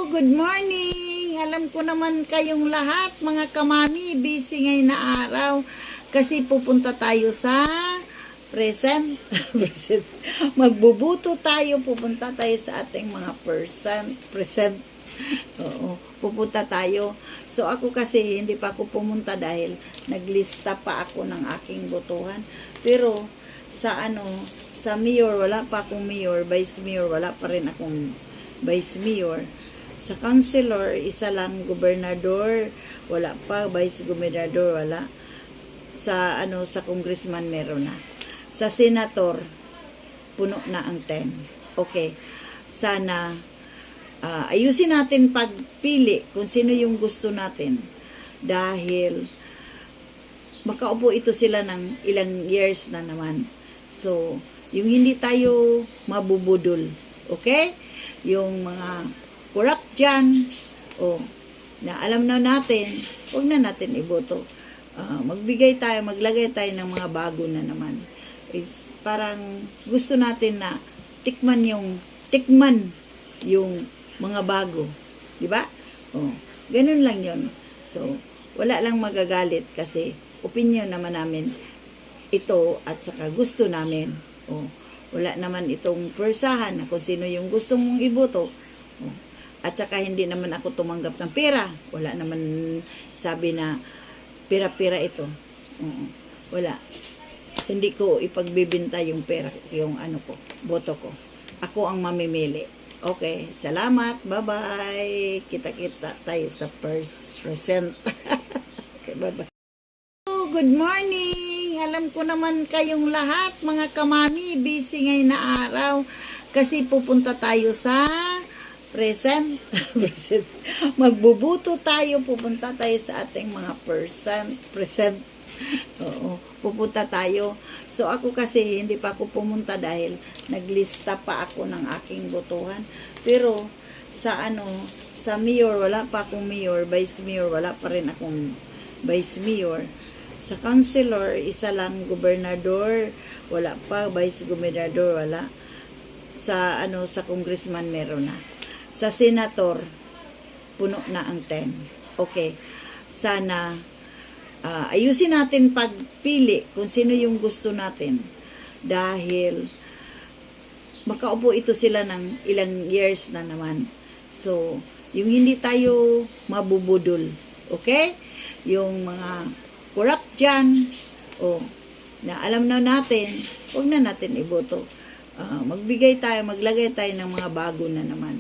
Good morning! Alam ko naman kayong lahat, mga kamami, busy ngayon na araw. Kasi pupunta tayo sa present. Magbubuto tayo, pupunta tayo sa ating mga present. Oo, pupunta tayo. So ako kasi hindi pa ako pumunta dahil naglista pa ako ng aking botohan. Pero sa mayor, wala pa akong mayor, vice mayor, wala pa rin akong vice mayor. Sa councilor, isa lang, gobernador, wala pa, vice gobernador, wala. Sa congressman meron na. Sa senator, puno na ang 10. Okay. Sana ayusin natin pagpili kung sino yung gusto natin. Dahil makaupo ito sila ng ilang years na naman. So, yung hindi tayo mabubudol. Okay? Yung mga corrupt dyan, na alam na natin, huwag na natin iboto. Maglagay tayo ng mga bago na naman. Parang gusto natin na tikman yung mga bago. Diba? Ganun lang yun. So, wala lang magagalit kasi opinion naman namin ito at saka gusto namin. Wala naman itong persahan na kung sino yung gusto mong iboto. At saka hindi naman ako tumanggap ng pera. Wala naman sabi na pera-pera ito. Wala. Hindi ko ipagbibinta yung pera, yung boto ko. Ako ang mamimili. Okay, salamat. Bye-bye. Kita-kita tayo sa present. Okay, bye-bye. Good morning! Alam ko naman kayong lahat, mga kamami, busy ngayon na araw. Kasi pupunta tayo sa present. Magbubuto tayo, pupunta tayo sa ating mga present. Oo, pupunta tayo. So ako kasi hindi pa ako pumunta dahil naglista pa ako ng aking botohan. Pero sa mayor, wala pa akong mayor, vice mayor, wala pa rin akong vice mayor. Sa councilor, isa lang, gobernador, wala pa, vice gobernador, wala. Sa congressman meron na. Sa senator, puno na ang 10. Okay. Sana ayusin natin pagpili kung sino yung gusto natin. Dahil makaupo ito sila ng ilang years na naman. So, yung hindi tayo mabubudol. Okay? Yung mga corrupt dyan, na alam na natin, huwag na natin iboto. Maglagay tayo ng mga bago na naman.